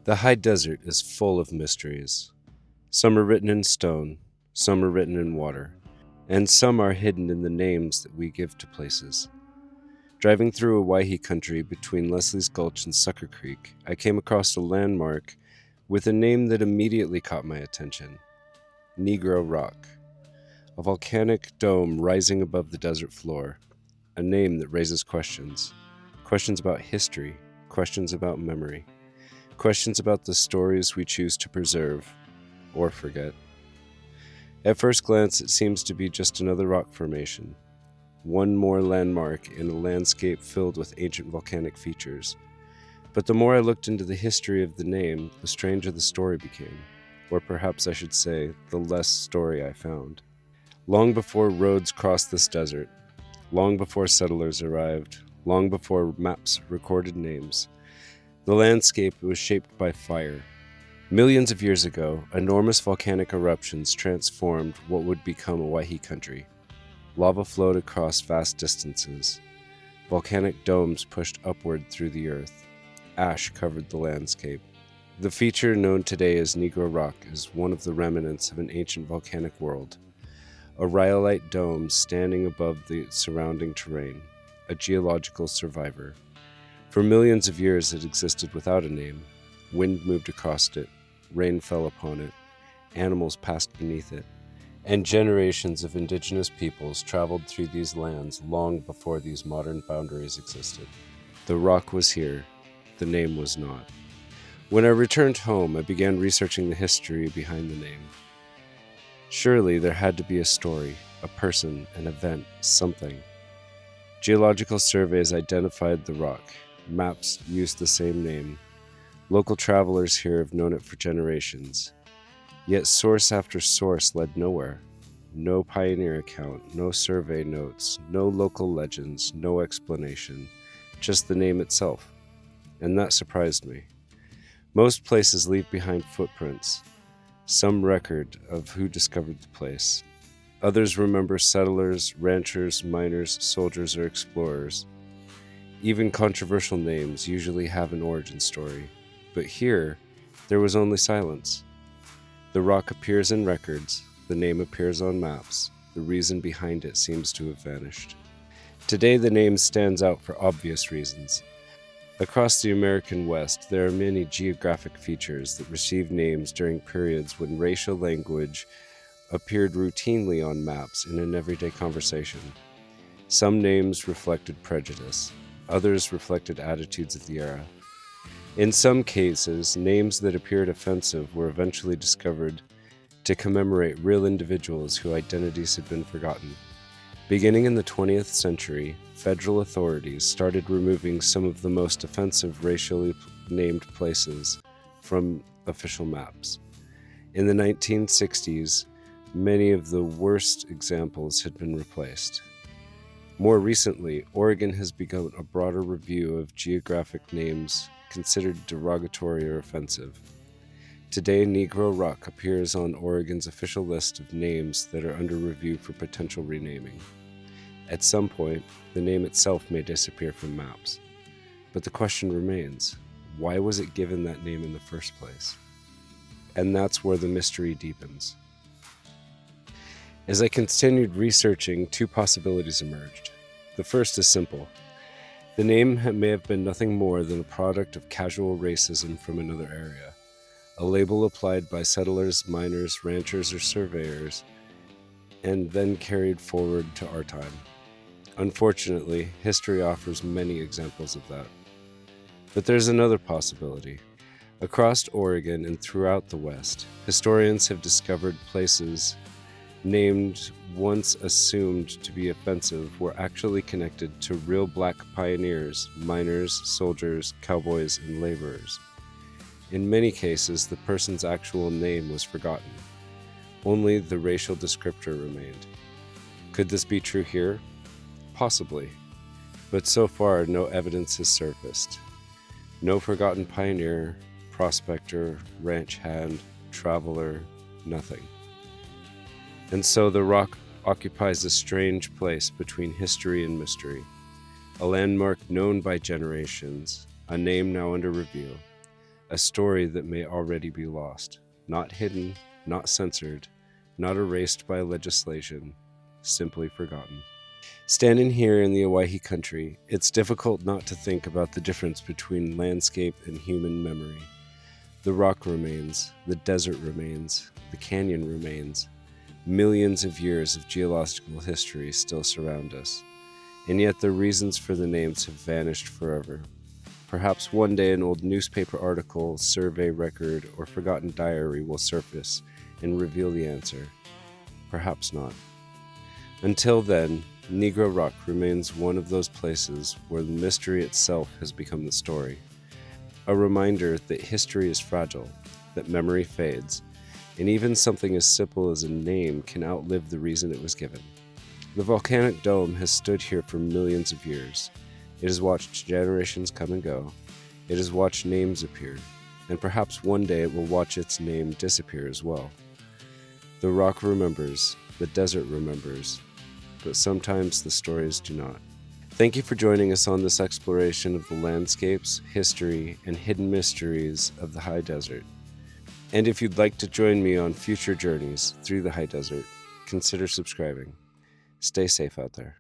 The high desert is full of mysteries. Some are written in stone, some are written in water, and some are hidden in the names that we give to places. Driving through Owyhee Country between Leslie's Gulch and Sucker Creek, I came across a landmark with a name that immediately caught my attention: Negro Rock, a volcanic dome rising above the desert floor, a name that raises questions. Questions about history, questions about memory, questions about the stories we choose to preserve or forget. At first glance, it seems to be just another rock formation, one more landmark in a landscape filled with ancient volcanic features. But the more I looked into the history of the name, the stranger the story became, or perhaps I should say, the less story I found. Long before roads crossed this desert, long before settlers arrived, long before maps recorded names, the landscape was shaped by fire. Millions of years ago, enormous volcanic eruptions transformed what would become Owyhee Country. Lava flowed across vast distances. Volcanic domes pushed upward through the earth. Ash covered the landscape. The feature known today as Negro Rock is one of the remnants of an ancient volcanic world, a rhyolite dome standing above the surrounding terrain, a geological survivor. For millions of years it existed without a name. Wind moved across it, rain fell upon it, animals passed beneath it, and generations of indigenous peoples traveled through these lands long before these modern boundaries existed. The rock was here, the name was not. When I returned home, I began researching the history behind the name. Surely there had to be a story, a person, an event, something. Geological surveys identified the rock. Maps used the same name. Local travelers here have known it for generations. Yet source after source led nowhere. No pioneer account, no survey notes, no local legends, no explanation, just the name itself. And that surprised me. Most places leave behind footprints, some record of who discovered the place. Others remember settlers, ranchers, miners, soldiers, or explorers. Even controversial names usually have an origin story. But here, there was only silence. The rock appears in records, the name appears on maps, the reason behind it seems to have vanished. Today the name stands out for obvious reasons. Across the American West, there are many geographic features that received names during periods when racial language appeared routinely on maps in an everyday conversation. Some names reflected prejudice, others reflected attitudes of the era. In some cases, names that appeared offensive were eventually discovered to commemorate real individuals whose identities had been forgotten. Beginning in the 20th century, federal authorities started removing some of the most offensive racially named places from official maps. In the 1960s, many of the worst examples had been replaced. More recently, Oregon has begun a broader review of geographic names considered derogatory or offensive. Today, Negro Rock appears on Oregon's official list of names that are under review for potential renaming. At some point, the name itself may disappear from maps. But the question remains, why was it given that name in the first place? And that's where the mystery deepens. As I continued researching, two possibilities emerged. The first is simple. The name may have been nothing more than a product of casual racism from another area, a label applied by settlers, miners, ranchers, or surveyors, and then carried forward to our time. Unfortunately, history offers many examples of that. But there's another possibility. Across Oregon and throughout the West, historians have discovered places named once assumed to be offensive were actually connected to real black pioneers, miners, soldiers, cowboys, and laborers. In many cases, the person's actual name was forgotten. Only the racial descriptor remained. Could this be true here? Possibly. But so far, no evidence has surfaced. No forgotten pioneer, prospector, ranch hand, traveler, nothing. And so the rock occupies a strange place between history and mystery, a landmark known by generations, a name now under review, a story that may already be lost, not hidden, not censored, not erased by legislation, simply forgotten. Standing here in the Owyhee Country, it's difficult not to think about the difference between landscape and human memory. The rock remains, the desert remains, the canyon remains. Millions of years of geological history still surround us, and yet the reasons for the names have vanished forever. Perhaps one day an old newspaper article, survey record, or forgotten diary will surface and reveal the answer. Perhaps not. Until then, Negro Rock remains one of those places where the mystery itself has become the story. A reminder that history is fragile, that memory fades, and even something as simple as a name can outlive the reason it was given. The volcanic dome has stood here for millions of years. It has watched generations come and go. It has watched names appear, and perhaps one day it will watch its name disappear as well. The rock remembers, the desert remembers, but sometimes the stories do not. Thank you for joining us on this exploration of the landscapes, history, and hidden mysteries of the high desert. And if you'd like to join me on future journeys through the high desert, consider subscribing. Stay safe out there.